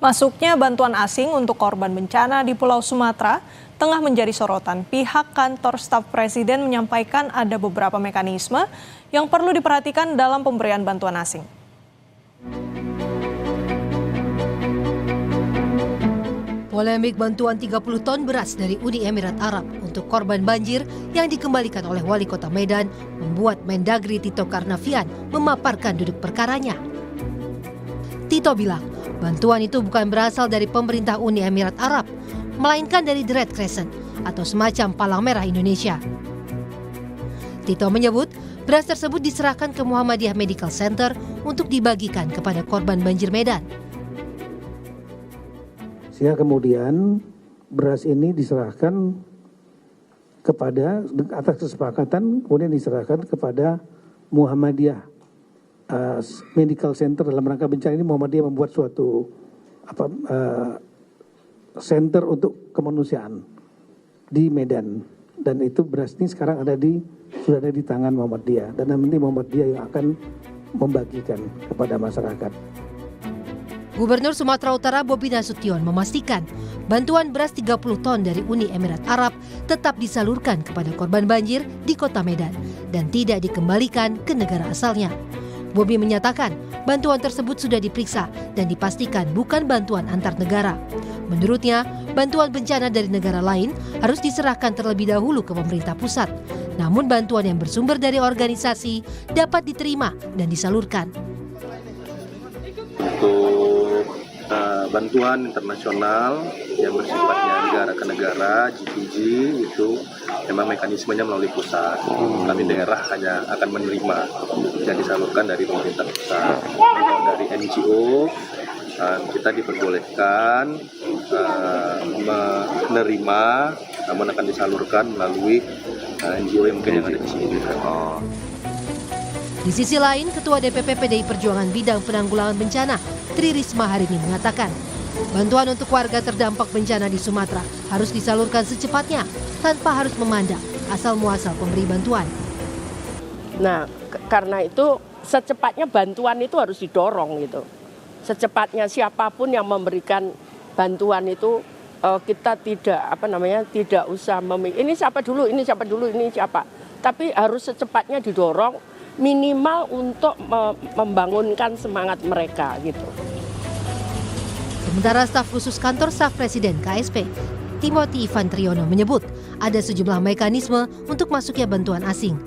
Masuknya bantuan asing untuk korban bencana di Pulau Sumatera tengah menjadi sorotan. Pihak kantor staf presiden menyampaikan ada beberapa mekanisme yang perlu diperhatikan dalam pemberian bantuan asing. Polemik bantuan 30 ton beras dari Uni Emirat Arab untuk korban banjir yang dikembalikan oleh Wali Kota Medan membuat Mendagri Tito Karnavian memaparkan duduk perkaranya. Tito bilang, bantuan itu bukan berasal dari pemerintah Uni Emirat Arab, melainkan dari The Red Crescent atau semacam Palang Merah Indonesia. Tito menyebut, beras tersebut diserahkan ke Muhammadiyah Medical Center untuk dibagikan kepada korban banjir Medan. Sehingga kemudian beras ini diserahkan kepada, atas kesepakatan, kemudian diserahkan kepada Muhammadiyah Medical Center. Dalam rangka bencana ini Muhammadiyah membuat suatu center untuk kemanusiaan di Medan, dan itu beras ini sekarang sudah ada di tangan Muhammadiyah, dan nanti Muhammadiyah yang akan membagikan kepada masyarakat. Gubernur Sumatera Utara Bobi Nasution memastikan bantuan beras 30 ton dari Uni Emirat Arab tetap disalurkan kepada korban banjir di Kota Medan dan tidak dikembalikan ke negara asalnya. Bobi menyatakan bantuan tersebut sudah diperiksa dan dipastikan bukan bantuan antar negara. Menurutnya, bantuan bencana dari negara lain harus diserahkan terlebih dahulu ke pemerintah pusat. Namun bantuan yang bersumber dari organisasi dapat diterima dan disalurkan. Untuk bantuan internasional yang bersifatnya negara ke negara, GPG, itu memang mekanismenya melalui pusat. Kami daerah hanya akan menerima yang disalurkan dari pemerintah pusat. Kalau dari NGO, kita diperbolehkan menerima, namun akan disalurkan melalui NGO yang mungkin yang ada di sini. Di sisi lain, Ketua DPP PDI Perjuangan Bidang Penanggulangan Bencana, Tri Risma hari ini mengatakan, bantuan untuk warga terdampak bencana di Sumatera harus disalurkan secepatnya tanpa harus memandang asal-muasal pemberi bantuan. Nah, karena itu secepatnya bantuan itu harus didorong gitu. Secepatnya siapapun yang memberikan bantuan itu kita tidak usah ini siapa dulu, ini siapa. Tapi harus secepatnya didorong minimal untuk membangunkan semangat mereka gitu. Sementara staf khusus kantor staf presiden KSP, Timothy Ivan Triyono menyebut ada sejumlah mekanisme untuk masuknya bantuan asing.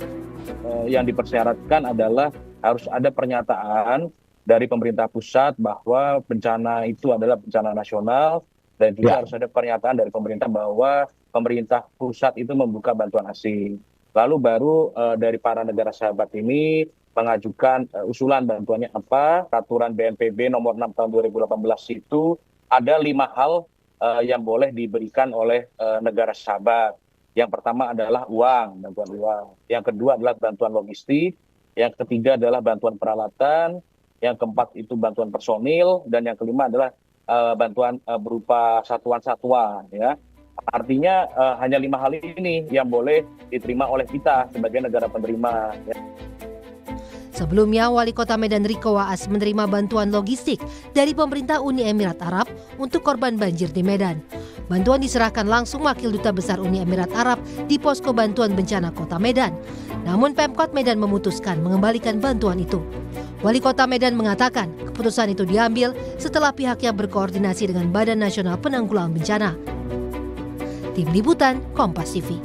Yang dipersyaratkan adalah harus ada pernyataan dari pemerintah pusat bahwa bencana itu adalah bencana nasional, dan juga harus ada pernyataan dari pemerintah bahwa pemerintah pusat itu membuka bantuan asing. Lalu baru dari para negara sahabat ini mengajukan usulan bantuannya apa. Peraturan BNPB nomor 6 tahun 2018 itu ada 5 hal yang boleh diberikan oleh negara sahabat. Yang pertama adalah uang, bantuan uang. Yang kedua adalah bantuan logistik. Yang ketiga adalah bantuan peralatan. Yang keempat itu bantuan personil. Dan yang kelima adalah bantuan berupa satuan-satuan, ya. Artinya hanya 5 hal ini yang boleh diterima oleh kita sebagai negara penerima. Ya. Sebelumnya, Wali Kota Medan Riko Waas menerima bantuan logistik dari pemerintah Uni Emirat Arab untuk korban banjir di Medan. Bantuan diserahkan langsung Wakil Duta Besar Uni Emirat Arab di Posko Bantuan Bencana Kota Medan. Namun Pemkot Medan memutuskan mengembalikan bantuan itu. Wali Kota Medan mengatakan keputusan itu diambil setelah pihaknya berkoordinasi dengan Badan Nasional Penanggulangan Bencana. Tim Liputan, Kompas TV.